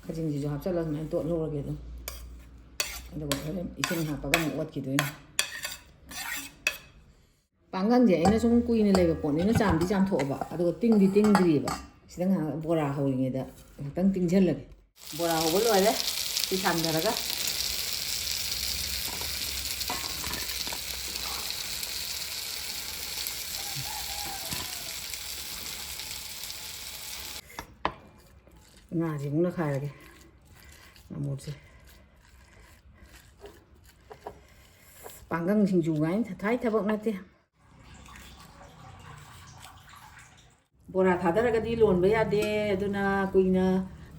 ꯈꯖꯤꯡꯁꯤꯁꯨ ꯍꯥꯞꯆꯤꯜꯂꯒ ꯁꯨꯃꯥꯏꯅ ꯇꯣꯠꯍꯧꯔꯒꯦ ꯑꯗꯨꯝ ꯑꯗꯨꯒ ꯍꯣꯔꯦꯟ ꯏꯁꯤꯡ ꯍꯥꯞꯄꯒ ꯑꯃꯨꯛ ꯑꯣꯠꯈꯤꯗꯣꯏꯅꯤ ꯄꯥꯡꯒꯪꯁꯦ ꯑꯩꯅ ꯁꯨꯝ ꯀꯨꯏꯅ ꯂꯩꯕ ꯄꯣꯠꯅꯤꯅ ꯆꯥꯝꯗꯤ ꯆꯥꯝꯊꯣꯛꯑꯕ ꯑꯗꯨꯒ ꯇꯤꯡꯗꯤ ꯇꯤꯡꯗ꯭ꯔꯤꯑꯕ ꯁꯤꯗ ꯉꯥꯏꯍꯥꯛ ꯕꯣꯔꯥ ꯍꯧꯔꯤꯉꯩꯗ ꯉꯥꯏꯍꯥꯛꯇꯪ ꯇꯤꯡꯁꯤꯜꯂꯒꯦ ꯕꯣꯔꯥ ꯍꯧꯕ ꯂꯣꯏꯔꯦ ꯁꯤ ꯊꯥꯡꯊꯔꯒ ꯉꯥꯁꯤ ꯑꯃꯨꯛ ꯅꯈꯥꯏꯔꯒꯦ ꯉꯥꯃꯨꯁꯦ ꯄꯥꯡꯒꯪ ꯁꯤꯡꯖꯨ ꯀꯥꯏꯅ ꯊꯥꯊꯥꯏ ꯊꯕꯛ ꯅꯠꯇꯦ ꯕꯣꯔꯥ ꯊꯥꯗꯔꯒꯗꯤ ꯂꯣꯟꯕ ꯌꯥꯗꯦ ꯑꯗꯨꯅ ꯀꯨꯏꯅ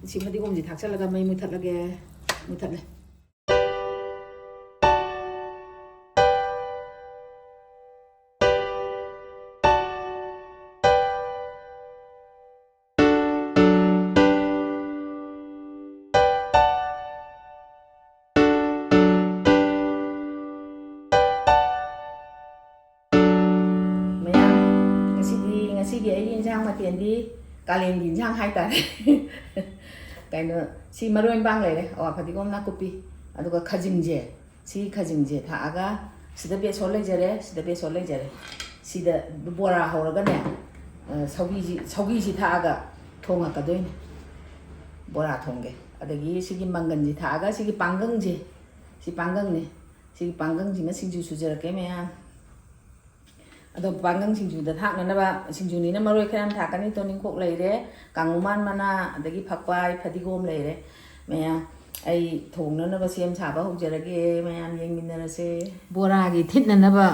ꯁꯤ ꯐꯗꯤꯒꯣꯝꯁꯤ ꯊꯥꯛꯆꯜꯂꯒ ꯃꯩ ꯃꯨꯊꯠꯂꯒꯦ ꯃꯨꯊꯠꯂꯦ ꯉꯁꯤꯒꯤ ꯑꯩꯒꯤ ꯏꯟꯁꯥꯡ ꯃꯊꯦꯜꯗꯤ ꯀꯥꯂꯦꯟꯒꯤ ꯏꯟꯁꯥꯡ ꯍꯥꯏꯇꯥꯔꯦ ꯀꯩꯅꯣ ꯁꯤ ꯃꯔꯣꯏ ꯃꯄꯥꯡ ꯂꯩꯔꯦ ꯑꯋꯥ ꯐꯗꯤꯒꯣꯝ ꯅꯥꯀꯨꯞꯄꯤ ꯑꯗꯨꯒ ꯈꯖꯤꯡꯁꯦ ꯁꯤ ꯈꯖꯤꯡꯁꯦ ꯊꯥꯛꯑꯒ ꯁꯤꯗ ꯕꯦꯁꯣꯟ ꯂꯩꯖꯔꯦ ꯁꯤꯗ ꯕꯦꯁꯣꯟ ꯂꯩꯖꯔꯦ ꯁꯤꯗ ꯕꯣꯔꯥ ꯍꯧꯔꯒꯅꯦ ꯁꯧꯒꯤꯁꯤ ꯊꯥꯛꯑꯒ ꯊꯣꯡꯉꯛꯀꯗꯣꯏꯅꯦ ꯕꯣꯔꯥ ꯊꯣꯡꯒꯦ ꯑꯗꯒꯤ ꯁꯤꯒꯤ ꯃꯪꯒꯟꯁꯤ ꯊꯥꯛꯑꯒ ꯁꯤꯒꯤ ꯄꯥꯡꯒꯪꯁꯦ ꯁꯤ ꯄꯥꯡꯒꯪꯅꯦ ꯁꯤꯒꯤ ꯄꯥꯡꯒꯪꯁꯤꯅ ꯁꯤꯡꯖꯨ ꯁꯨꯖꯔꯛꯀꯦ ꯃꯌꯥꯝ ꯑꯗꯣ ꯄꯥꯡꯒꯪ ꯁꯤꯡꯖꯨꯗ ꯊꯥꯛꯅꯅꯕ ꯁꯤꯡꯖꯨꯅꯤꯅ ꯃꯔꯣꯏ ꯈꯔ ꯌꯥꯝ ꯊꯥꯛꯀꯅꯤ ꯇꯣꯅꯤꯡꯈꯣꯛ ꯂꯩꯔꯦ ꯀꯥꯡꯉꯨꯃꯥꯟ ꯃꯅꯥ ꯑꯗꯒꯤ ꯐꯛꯄꯥꯏ ꯐꯗꯤꯒꯣꯝ ꯂꯩꯔꯦ ꯃꯌꯥꯝ ꯑꯩ ꯊꯣꯡꯅꯅꯕ ꯁꯦꯝ ꯁꯥꯕ ꯍꯧꯖꯔꯒꯦ ꯃꯌꯥꯝ ꯌꯦꯡꯃꯤꯟꯅꯔꯁꯦ ꯕꯣꯔꯥꯒꯤ ꯊꯤꯠꯅꯅꯕ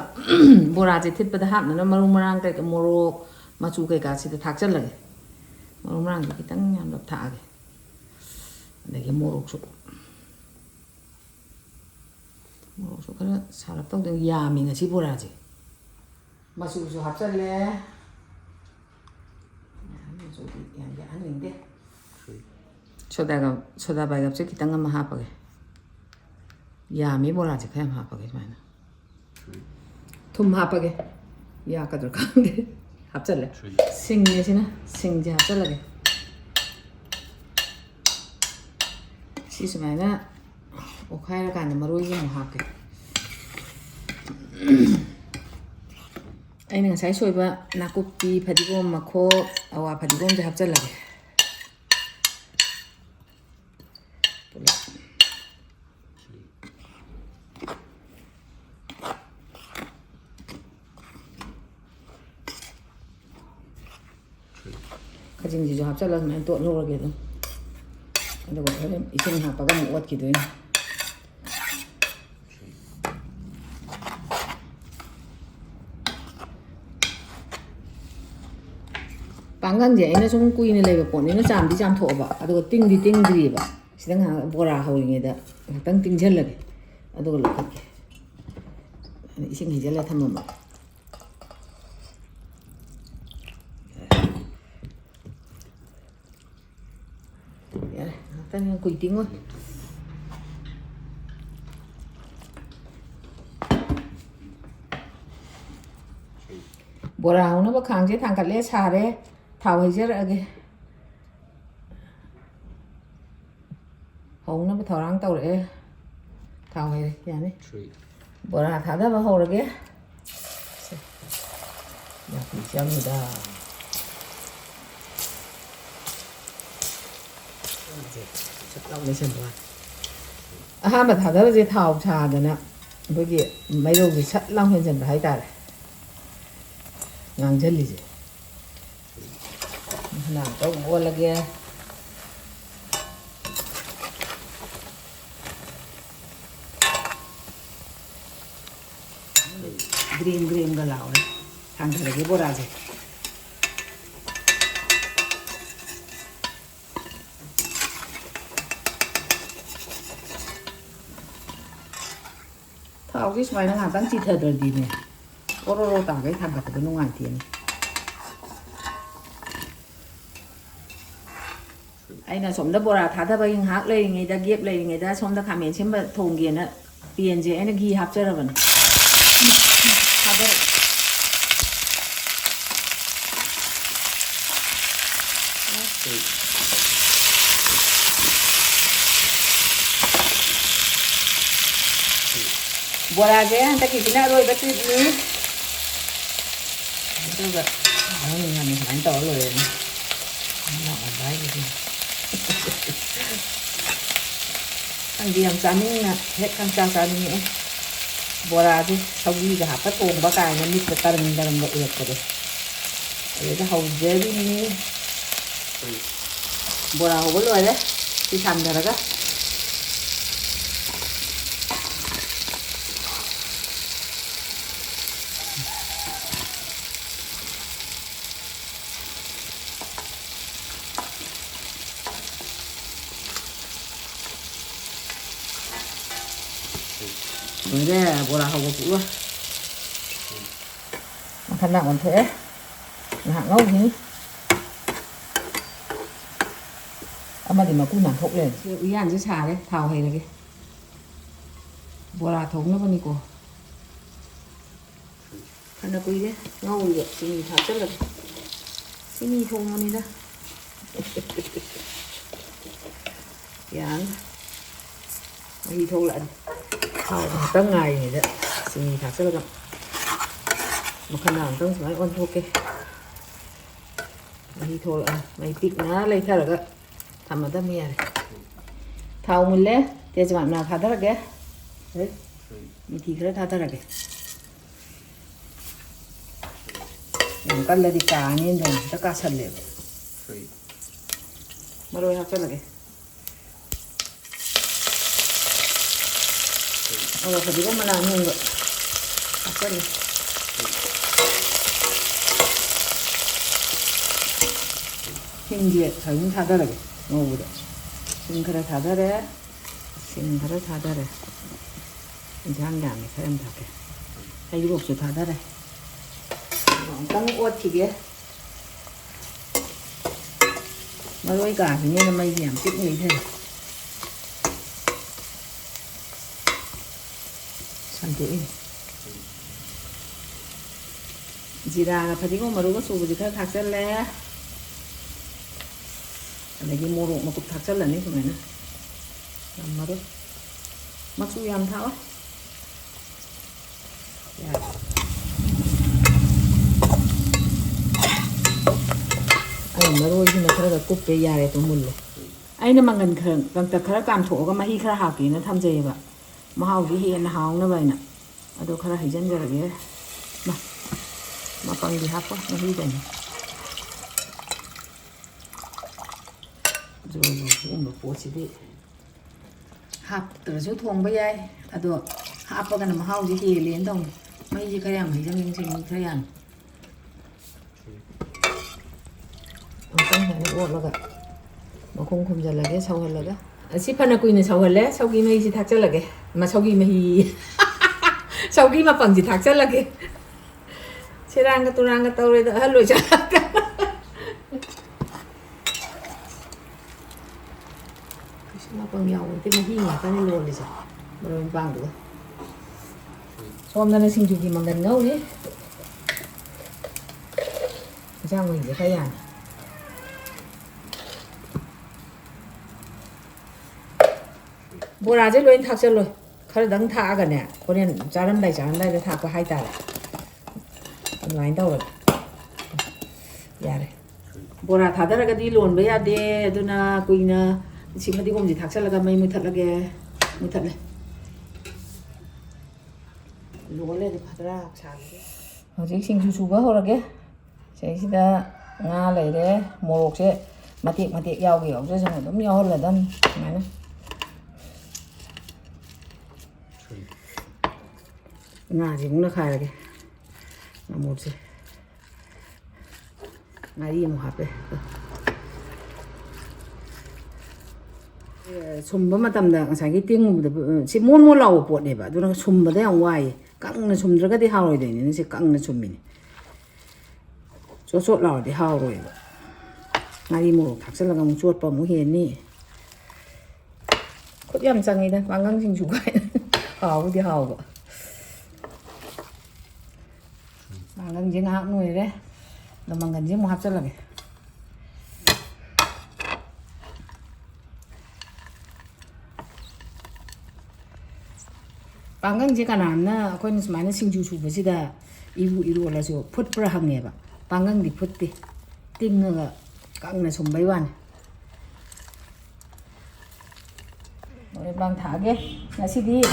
ꯕꯣꯔꯥꯁꯦ ꯊꯤꯠꯄꯗ ꯍꯥꯞꯅꯅꯕ ꯃꯔꯨ ꯃꯔꯥꯡ ꯀꯩꯀꯥ ꯃꯣꯔꯣꯛ ꯃꯆꯨ ꯀꯩꯀꯥꯁꯤꯗ ꯊꯥꯛꯆꯜꯂꯒꯦ ꯃꯔꯨ ꯃꯔꯥꯡꯁꯦ ꯈꯤꯇꯪ ꯌꯥꯝꯅ ꯊꯥꯛꯑꯒꯦ ꯑꯗꯒꯤ ꯃꯣꯔꯣꯛꯁꯨ ꯈꯔ ꯁꯥꯔꯞ ꯇꯧꯗꯅ ꯌꯥꯝꯃꯤ ꯉꯁꯤ ꯕꯣꯔꯥꯁꯦ ꯃꯆꯨꯁꯨ ꯍꯥꯞꯆꯜꯂꯦ ꯃꯆꯨꯗꯤ ꯌꯥꯝ ꯌꯥꯛꯍꯟꯅꯤꯡꯗꯦ ꯁꯣꯗꯥ ꯕꯥꯏꯒꯞꯁꯦ ꯈꯤꯇꯪ ꯑꯃ ꯍꯥꯞꯄꯒꯦ ꯌꯥꯝꯃꯤ ꯕꯣꯔꯥꯁꯦ ꯈꯔ ꯌꯥꯝ ꯍꯥꯞꯄꯒꯦ ꯁꯨꯃꯥꯏꯅ ꯊꯨꯝ ꯍꯥꯞꯄꯒꯦ ꯌꯥꯛꯀꯗ꯭ꯔꯥ ꯈꯪꯗꯦ ꯍꯥꯞꯆꯜꯂꯦ ꯁꯤꯡꯅꯦ ꯁꯤꯅ ꯁꯤꯡꯁꯦ ꯍꯥꯞꯆꯜꯂꯒꯦ ꯁꯤ ꯁꯨꯃꯥꯏꯅ ꯑꯣꯠꯈꯥꯏꯔꯀꯥꯟꯗ ꯃꯔꯣꯏꯁꯦ ꯑꯃꯨꯛ ꯍꯥꯞꯀꯦ ꯑꯩꯅ ꯉꯁꯥꯏ ꯁꯣꯏꯕ ꯅꯥꯀꯨꯞꯄꯤ ꯐꯗꯤꯒꯣꯝ ꯃꯈꯣꯛ ꯑꯋꯥ ꯐꯗꯤꯒꯣꯝꯁꯦ ꯍꯥꯞꯆꯜꯂꯒꯦ ꯄꯨꯂꯞ ꯈꯖꯤꯡꯁꯤꯁꯨ ꯍꯥꯞꯆꯜꯂꯒ ꯁꯨꯃꯥꯏꯅ ꯇꯣꯠꯍꯧꯔꯒꯦ ꯑꯗꯨꯝ ꯑꯗꯨꯒ ꯍꯣꯔꯦꯟ ꯏꯁꯤꯡ ꯍꯥꯞꯄꯒ ꯑꯃꯨꯛ ꯑꯣꯠꯈꯤꯗꯣꯏꯅꯤ ꯄꯥꯡꯒꯪꯁꯦ ꯑꯩꯅ ꯁꯨꯝ ꯀꯨꯏꯅ ꯂꯩꯕ ꯄꯣꯠꯅꯤꯅ ꯆꯥꯝꯗꯤ ꯆꯥꯝꯊꯣꯛꯑꯕ ꯑꯗꯨꯒ ꯇꯤꯡꯗꯤ ꯇꯤꯡꯗ꯭ꯔꯤꯑꯕ ꯁꯤꯗ ꯉꯥꯏꯍꯥꯛ ꯕꯣꯔꯥ ꯍꯧꯔꯤꯉꯩꯗ ꯉꯥꯏꯍꯥꯛꯇꯪ ꯇꯤꯡꯁꯤꯜꯂꯒꯦ ꯑꯗꯨꯒ ꯂꯧꯈꯠꯀꯦ ꯏꯁꯤꯡ ꯍꯩꯖꯤꯜꯂ ꯊꯝꯃꯝꯕ ꯌꯥꯔꯦ ꯉꯥꯏꯍꯥꯛꯇꯪ ꯀꯨꯏ ꯇꯤꯡꯉꯣꯏ ꯕꯣꯔꯥ ꯍꯧꯅꯕ ꯈꯥꯡꯁꯦ ꯊꯥꯡꯒꯠꯂꯦ ꯁꯥꯔꯦ ꯊꯥꯎ ꯍꯩꯖꯔꯛꯑꯒꯦ ꯍꯧꯅꯕ ꯊꯧꯔꯥꯡ ꯇꯧꯔꯛꯑꯦ ꯊꯥꯎ ꯍꯩꯔꯦ ꯌꯥꯅꯤ ꯕꯣꯔꯥ ꯊꯥꯗꯕ ꯍꯧꯔꯒꯦ ꯌꯥꯝ ꯆꯪꯉꯤꯗ ꯑꯍꯥꯟꯕ ꯊꯥꯗꯕꯁꯦ ꯊꯥꯎ ꯁꯥꯗꯅ ꯑꯩꯈꯣꯏꯒꯤ ꯃꯩꯔꯧꯁꯦ ꯁꯠ ꯂꯥꯎ ꯍꯦꯟꯖꯟꯕ ꯍꯥꯏꯇꯥꯔꯦ ꯉꯥꯡꯁꯤꯜꯂꯤꯁꯦ ꯉꯥꯛꯇꯪ ꯑꯣꯜꯂꯒꯦ ꯒ꯭ꯔꯦꯝ ꯒ꯭ꯔꯦꯝꯒ ꯂꯥꯎꯔꯦ ꯊꯥꯡꯊꯔꯒꯦ ꯕꯣꯔꯥꯁꯦ ꯊꯥꯎꯁꯦ ꯁꯨꯃꯥꯏꯅ ꯉꯥꯛꯇꯪ ꯆꯤꯊꯗ꯭ꯔꯗꯤꯅꯦ ꯑꯣꯔꯣꯔꯣ ꯇꯥꯒꯩ ꯊꯥꯡꯒꯠꯄꯗ ꯅꯨꯡꯉꯥꯏꯇꯦꯅꯦ ꯑꯩꯅ ꯁꯣꯝꯗ ꯕꯣꯔꯥ ꯊꯥꯗꯕꯒꯤ ꯉꯥꯏꯍꯥꯛ ꯂꯩꯔꯤꯉꯩꯗ ꯒꯦꯞ ꯂꯩꯔꯤꯉꯩꯗ ꯁꯣꯝꯗ ꯈꯥꯃꯦꯟ ꯁꯤꯟꯕ ꯊꯣꯡꯒꯦꯅ ꯄꯦꯟꯁꯦ ꯑꯩꯅ ꯘꯤ ꯍꯥꯞꯆꯔꯕꯅꯦ ꯊꯥꯗꯔꯛꯑꯦ 보라제 한타기 지나로 이거 뜯니 이거 아니 아니 안 떠올려요 나가 봐야지 한디 양 짜밍나 핵한 짜짜밍이 보라제 저기가 아빠 통바가 아니면 밑에 다른 거 이랬거든 여기다 하우제리니 뭐라고 올려야 돼? 이 담배라가 그래 뭐라 하고 그거 thành nặng còn thế nặng ngâu nhỉ mà thì mà cũng nặng thục lên ý ăn chứ xà đấy thảo hay là cái bò là thống nó con đi cô thành là quý đấy ngâu vậy thì thảo chất là cái gì thùng nó đi ra dán đi thô lại thảo tăng ngày này đấy thì thảo chất là một khăn nàoต้องสมัยอ่อนโทเกไม่โทอ่ะไม่ปิกนะเลยแค่ละก็ทำมาตั้งเมียเลยเท่ามุนเลยเดี๋ยวจะมาหน้าทาตระแกเฮ้ยมีทีเคยทาตระแกอย่างกันเลยดีกานี่เดินจะกาสั่นเลยมาโรยทาตระแกเอาพอดีก็มานานนึงเลยทาตระ흰지에 저긴 다다르게 먹어보자 싱크를 다다래 싱크를 다다래 이제 한 게 아니야 그냥 다게 한 7개 다다래 땅 옷튀게 mà đôi cả thì như là mây giảm tiếp nghĩ thế sản tuổi 지라 파디고 마루가 소부지가 각설래 이게 모로 mà cục thạch rất là nít này nè làm mà đấy mặc dù làm tháo anh mà đôi khi mà khá là cục cái dài tôi muốn rồi anh nó mang gần khẩn gần tập khá cảm thổ có mà hi khá hào kỳ nó tham gia vậy mà hào cái hi nó hào nó vậy nè ở đâu khá là hay dân ra là cái mà còn gì hấp quá nó hi vậy rồi cũng một bộ chỉ đi hấp từ số thùng bây giờ à được hấp vào cái nào mà hao gì thì liền đồng mấy gì cái hàng thì cho mình xin cái hàng không phải uổng là cái mà không giờ là cái sau hơn là cái ship phân là quỳ này sau hơn đấy sau khi mấy gì thắc chất là cái mà sau khi mấy sau khi mà bằng gì thắc chất là cái sẽ đang cái tàu đây hết rồi chứ bằng nhau cái mà hi nhà cái này luôn rồi rồi mình bằng được hôm nay sinh chủ gì mà gần ngâu đấy sao mình sẽ thấy à bữa ra chứ luôn thạc chân rồi khởi đắng thả cả nè có nên trả lần đây để thả có 2 tạ nói đâu rồi dạ đây bữa ra thả ra cái đi luôn bây giờ đi tôi na quỳ na chỉ mà đi cùng gì thắc chắc là cái mày mới thật là cái mới thật này lúa lên thì phát ra chán ở dưới sinh chú bữa hồi là cái sẽ ta nga lấy đấy một chứ mà tiệc giàu kiểu cho rằng nó nhiều hơn là đâm này nữa nga thì cũng được khai là cái là một chứ nga đi một hộp đây 솜바 마담다 자기 띵무도 지 몰라고 보내 봐. 누나 솜바다 양 와이. 깡나 솜 들어가디 하로이 되는 지 깡나 솜이니. 쪼쪼 나오디 하로이. 나이 뭐 닥슬라가 뭐 주었 봐 뭐 했니. 코디암장이다. 관광진 주가. 하우디 하우고. 관광진 하노이래. 너 망간지 뭐 합살라게. ꯄꯥꯡꯒꯪꯁꯦ ꯀꯅꯥꯝꯅ ꯑꯩꯈꯣꯏꯅ ꯁꯨꯃꯥꯏꯅ ꯁꯤꯡꯖꯨ ꯁꯨꯕꯁꯤꯗ 이루 이루어라서 풋브라 항해봐. 방강디 풋디 띵어가 깡나 솜바이 와네. 머리방 다게 나시디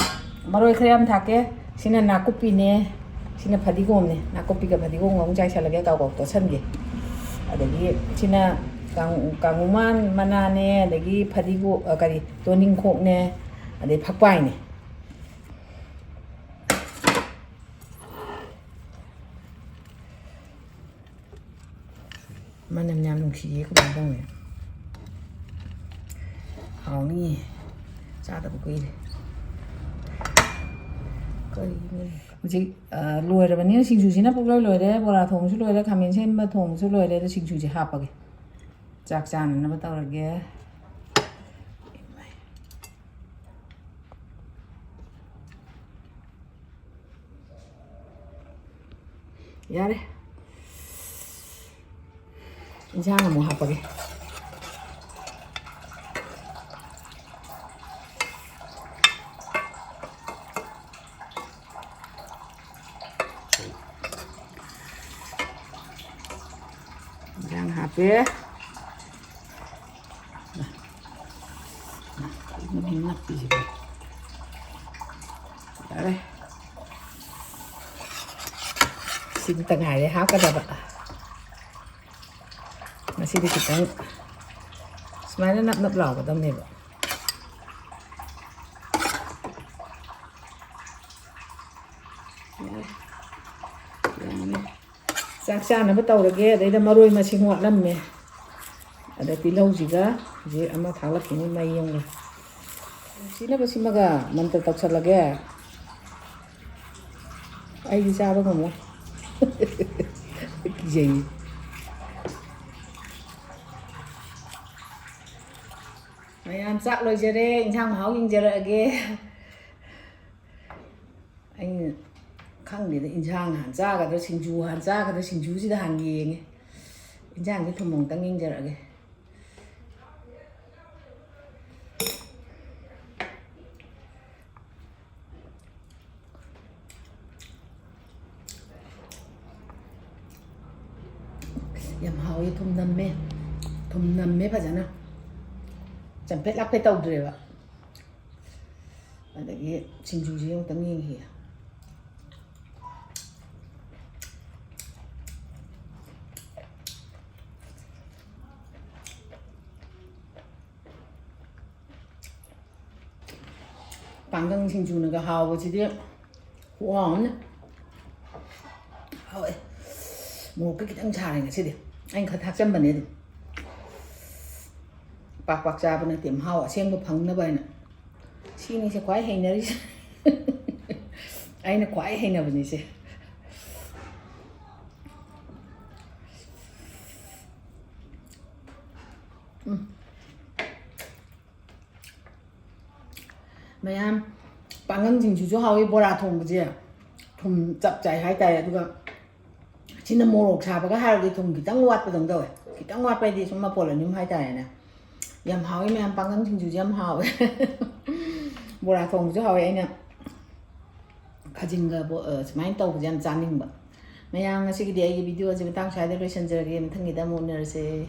머리 크레am 다게 시나 나코피네 시나 파디곰네 나코피가 파디곰 엉자이 살라게 가고 또 선게 아데기 시나 강우만 마나네 아데기 파디고 가리 도닝콕네 아데 팍바이네 만남 냠lum시에 그만동네 하오니 짜다 보이네 hꯧꯖꯤꯛ ꯂꯣꯏꯔꯕꯅꯤꯅ ꯁꯤꯡꯖꯨꯁꯤꯅ ꯄꯨꯛꯂꯣꯏ ꯂꯣꯏꯔꯦ ꯕꯣꯔꯥ ꯊꯣꯡꯁꯨ ꯂꯣꯏꯔꯦ ꯈꯥꯃꯦꯟ ꯁꯦꯝꯕ ꯊꯣꯡꯁꯨ ꯂꯣꯏꯔꯦ ꯑꯗꯣ ꯁꯤꯡꯖꯨꯁꯦ ꯍꯥꯞꯄꯒꯦ ꯆꯥꯛ ꯆꯥꯅꯅꯕ ꯇꯧꯔꯒꯦ ꯌꯥꯔꯦ ꯏꯟꯁꯥꯡ ꯑꯃꯨꯛ ꯍꯥꯞꯄꯒꯦ 이장 하베 이거 빛납디지 그래 xin tầng hải để háo cả đập ạ mà xin đi kịch tầng smile nó nắp lò của tâm này vậy ꯆꯥꯛ ꯆꯥꯅꯕ ꯇꯧꯔꯒꯦ ꯑꯗꯩꯗ ꯃꯔꯣꯏ ꯃꯁꯤꯡ ꯋꯥꯠꯂꯝꯃꯦ ꯑꯗ ꯇꯤꯜꯍꯧꯁꯤꯒ ꯍꯧꯖꯤꯛ ꯑꯃ ꯊꯥꯛꯂꯛꯈꯤꯅꯤ ꯃꯩ ꯑꯃꯒ ꯁꯤꯅꯕꯁꯤꯃꯒ ꯃꯟꯇ꯭ꯔ ꯇꯧꯁꯜꯂꯒꯦ ꯑꯩꯗꯤ ꯆꯥꯕ ꯉꯝꯃꯣꯏ ꯀꯤꯖꯩ ꯃꯌꯥꯝ ꯆꯥꯛ ꯂꯣꯏꯖꯔꯦ ꯏꯟꯁꯥꯡ ꯃꯍꯥꯎ ꯌꯦꯡꯖꯔꯛꯑꯒꯦ ꯑꯩꯅ ꯈꯪꯗꯦꯗ ꯏꯟꯁꯥꯡ ꯍꯥꯟ ꯆꯥꯒꯗ꯭ꯔꯥ ꯁꯤꯡꯖꯨ ꯍꯥꯟ ꯆꯥꯒꯗ꯭ꯔꯥ ꯁꯤꯡꯖꯨꯁꯤꯗ ꯍꯥꯟ ꯌꯦꯡꯉꯦ ꯏꯟꯁꯥꯡꯁꯦ ꯊꯨꯝ ꯑꯃꯨꯛꯇꯪ ꯌꯦꯡꯖꯔꯛꯑꯒꯦ ꯌꯥꯝ ꯍꯥꯎꯋꯦ ꯊꯨꯝ ꯅꯝꯃꯦ ꯐꯖꯅ ꯆꯝꯄꯦꯠ ꯂꯥꯛꯄꯦꯠ ꯇꯧꯗ꯭ꯔꯦꯕ ꯑꯗꯒꯤ ꯁꯤꯡꯖꯨꯁꯦ ꯑꯃꯨꯛꯇꯪ ꯌꯦꯡꯈꯤ ꯄꯥꯡꯒꯪ ꯁꯤꯡꯖꯨꯅꯒ ꯍꯥꯎꯕꯁꯤꯗꯤ ꯈꯨꯍꯥꯎ ꯑꯃꯅꯦ ꯍꯥꯎꯋꯦ ꯃꯣꯔꯣꯛꯀ ꯈꯤꯇꯪ ꯁꯥꯔꯦ ꯉꯁꯤꯗꯤ ꯑꯩꯅ ꯈꯔ ꯊꯥꯛꯆꯟꯕꯅꯦ ꯑꯗꯨꯝ ꯄꯥꯛ ꯄꯥꯛ ꯆꯥꯕ ꯅꯠꯇꯦ ꯃꯍꯥꯎ ꯑꯁꯦꯡꯕ ꯐꯪꯅꯕ ꯍꯥꯏꯅ ꯁꯤꯅꯤꯁꯦ ꯈ꯭ꯋꯥꯏ ꯍꯩꯅꯔꯤꯁꯦ ꯑꯩꯅ ꯈ꯭ꯋꯥꯏ ꯍꯩꯅꯕꯅꯤꯁꯦ ꯃꯌꯥꯝ ꯄꯥꯡꯒꯪꯁꯤꯡꯁꯤꯁꯨ ꯍꯥꯎꯋꯤ ꯕꯣꯔꯥ ꯊꯣꯡꯕꯁꯦ ꯊꯨꯝ ꯆꯞ ꯆꯥꯏ ꯍꯥꯏꯇꯥꯔꯦ ꯑꯗꯨꯒ ꯁꯤꯅ ꯃꯣꯔꯣꯛ ꯁꯥꯕꯒ ꯍꯥꯏꯔꯗꯤ ꯊꯨꯝ ꯈꯤꯇꯪ ꯋꯥꯠꯄꯗꯧ ꯇꯧꯋꯦ ꯈꯤꯇꯪ ꯋꯥꯠꯄ ꯍꯥꯏꯗꯤ ꯁꯨꯝ ꯃꯄꯣꯜ ꯑꯅꯤꯝ ꯍꯥꯏꯇꯥꯔꯦꯅꯦ ꯌꯥꯝ ꯍꯥꯎꯋꯤ ꯃꯌꯥꯝ ꯄꯥꯡꯒꯪꯁꯤꯡꯁꯤꯁꯨ ꯌꯥꯝ ꯍꯥꯎꯋꯦ ꯕꯣꯔꯥ ꯊꯣꯡꯕꯁꯨ ꯍꯥꯎꯋꯦ ꯑꯩꯅ ꯈꯥꯖꯤꯡꯒ ꯁꯨꯃꯥꯏꯅ ꯇꯧꯕꯁꯦ ꯌꯥꯝ ꯆꯥꯅꯤꯡꯕ ꯃꯌꯥꯝ ꯉꯁꯤꯒꯤꯗꯤ ꯑꯩꯒꯤ ꯚꯤꯗꯤꯑꯣꯁꯦ ꯃꯇꯥꯡ ꯁ꯭ꯋꯥꯏꯗ ꯂꯣꯏꯁꯤꯟꯖꯔꯒꯦ ꯃꯊꯪꯒꯤꯗ ꯑꯃꯨꯛ ꯎꯅꯔꯁꯦ